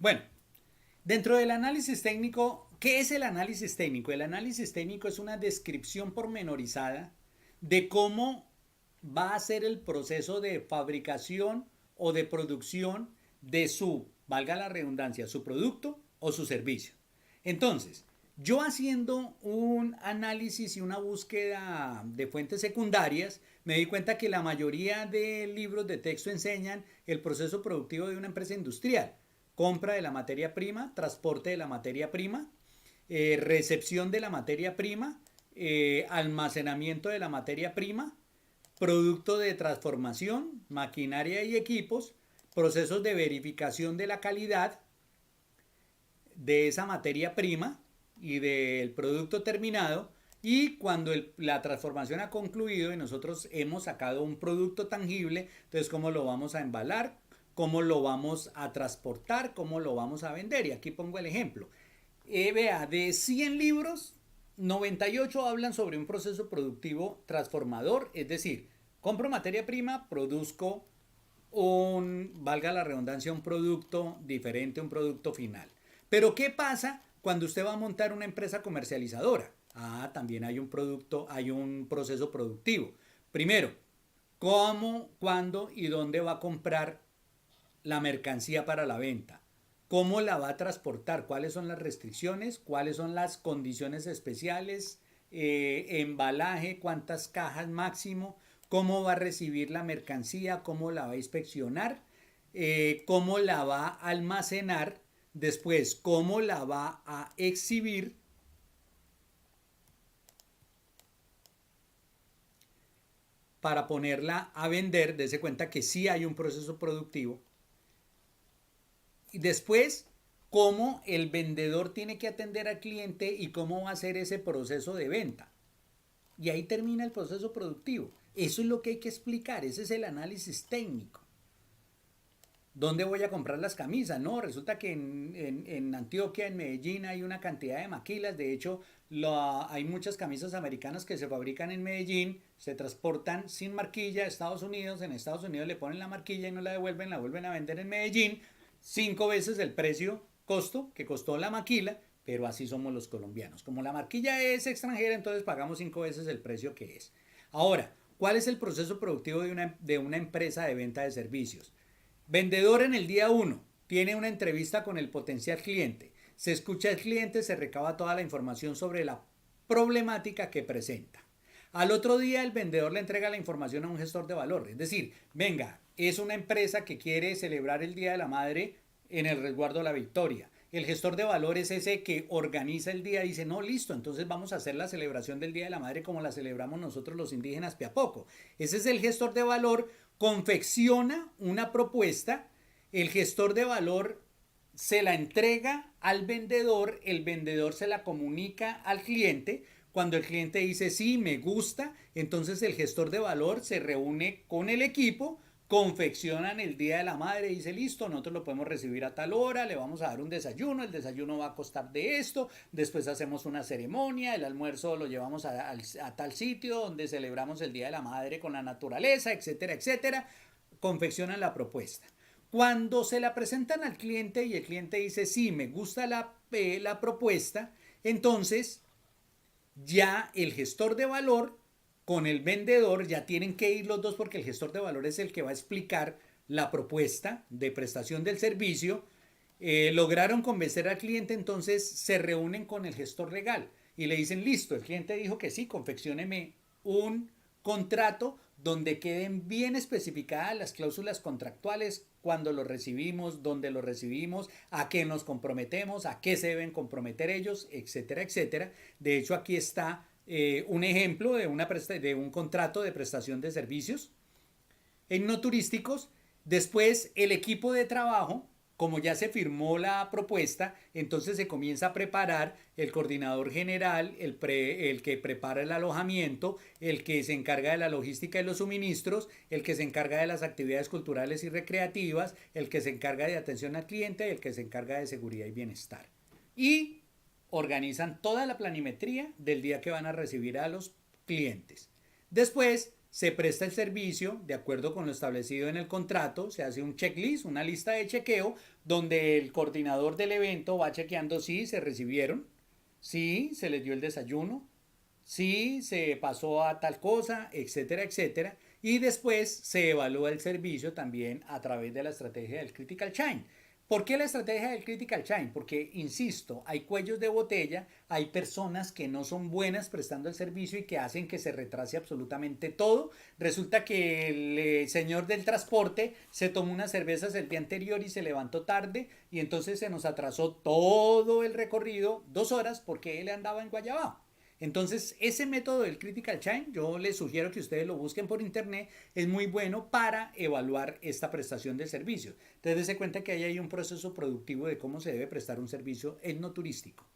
Bueno, dentro del análisis técnico, ¿qué es el análisis técnico? El análisis técnico es una descripción pormenorizada de cómo va a ser el proceso de fabricación o de producción de su, valga la redundancia, su producto o su servicio. Entonces, yo haciendo un análisis y una búsqueda de fuentes secundarias, me di cuenta que la mayoría de libros de texto enseñan el proceso productivo de una empresa industrial. Compra de la materia prima, transporte de la materia prima, recepción de la materia prima, almacenamiento de la materia prima, producto de transformación, maquinaria y equipos, procesos de verificación de la calidad de esa materia prima y del producto terminado. Y cuando la transformación ha concluido y nosotros hemos sacado un producto tangible, entonces cómo lo vamos a embalar, cómo lo vamos a transportar, cómo lo vamos a vender. Y aquí pongo el ejemplo. Vea, de 100 libros, 98 hablan sobre un proceso productivo transformador, es decir, compro materia prima, produzco valga la redundancia, un producto diferente, un producto final. Pero ¿qué pasa cuando usted va a montar una empresa comercializadora? Ah, también hay un producto, hay un proceso productivo. Primero, ¿cómo, cuándo y dónde va a comprar la mercancía para la venta? ¿Cómo la va a transportar? ¿Cuáles son las restricciones? ¿Cuáles son las condiciones especiales? Embalaje, cuántas cajas máximo, cómo va a recibir la mercancía, cómo la va a inspeccionar, cómo la va a almacenar, después cómo la va a exhibir para ponerla a vender. Dese cuenta que sí hay un proceso productivo. Y después, cómo el vendedor tiene que atender al cliente y cómo va a ser ese proceso de venta. Y ahí termina el proceso productivo. Eso es lo que hay que explicar, ese es el análisis técnico. ¿Dónde voy a comprar las camisas? No, resulta que en Antioquia, en Medellín, hay una cantidad de maquilas. De hecho, hay muchas camisas americanas que se fabrican en Medellín, se transportan sin marquilla a Estados Unidos. En Estados Unidos le ponen la marquilla y no la vuelven a vender en Medellín. 5 veces el precio, costo, que costó la maquila, pero así somos los colombianos. Como la marquilla es extranjera, entonces pagamos 5 veces el precio que es. Ahora, ¿cuál es el proceso productivo de una empresa de venta de servicios? Vendedor en el día uno tiene una entrevista con el potencial cliente. Se escucha al cliente, se recaba toda la información sobre la problemática que presenta. Al otro día el vendedor le entrega la información a un gestor de valor. Es decir, venga, es una empresa que quiere celebrar el Día de la Madre en el resguardo de la Victoria. El gestor de valor es ese que organiza el día y dice, no, listo, entonces vamos a hacer la celebración del Día de la Madre como la celebramos nosotros los indígenas Piapoco. Ese es el gestor de valor, confecciona una propuesta, el gestor de valor se la entrega al vendedor, el vendedor se la comunica al cliente. Cuando el cliente dice sí, me gusta, entonces el gestor de valor se reúne con el equipo, confeccionan el Día de la Madre y dice listo, nosotros lo podemos recibir a tal hora, le vamos a dar un desayuno, el desayuno va a costar de esto, después hacemos una ceremonia, el almuerzo lo llevamos a tal sitio donde celebramos el Día de la Madre con la naturaleza, etcétera, etcétera. Confeccionan la propuesta. Cuando se la presentan al cliente y el cliente dice sí, me gusta la propuesta, entonces ya el gestor de valor con el vendedor ya tienen que ir los dos porque el gestor de valor es el que va a explicar la propuesta de prestación del servicio. Lograron convencer al cliente, entonces se reúnen con el gestor legal y le dicen listo, el cliente dijo que sí, confeccióneme un contrato donde queden bien especificadas las cláusulas contractuales, cuándo lo recibimos, dónde lo recibimos, a qué nos comprometemos, a qué se deben comprometer ellos, etcétera, etcétera. De hecho, aquí está un ejemplo de un contrato de prestación de servicios en no turísticos. Después, el equipo de trabajo, como ya se firmó la propuesta, entonces se comienza a preparar el coordinador general, el que prepara el alojamiento, el que se encarga de la logística y los suministros, el que se encarga de las actividades culturales y recreativas, el que se encarga de atención al cliente, el que se encarga de seguridad y bienestar. Y organizan toda la planimetría del día que van a recibir a los clientes. Después se presta el servicio de acuerdo con lo establecido en el contrato, se hace un checklist, una lista de chequeo, donde el coordinador del evento va chequeando si se recibieron, si se les dio el desayuno, si se pasó a tal cosa, etcétera, etcétera. Y después se evalúa el servicio también a través de la estrategia del Critical Chain. ¿Por qué la estrategia del Critical Chain? Porque, insisto, hay cuellos de botella, hay personas que no son buenas prestando el servicio y que hacen que se retrase absolutamente todo. Resulta que el señor del transporte se tomó unas cervezas el día anterior y se levantó tarde y entonces se nos atrasó todo el recorrido, 2 horas, porque él andaba en Guayabao. Entonces, ese método del Critical Chain, yo les sugiero que ustedes lo busquen por internet, es muy bueno para evaluar esta prestación de servicio. Entonces, dense cuenta que ahí hay un proceso productivo de cómo se debe prestar un servicio etnoturístico.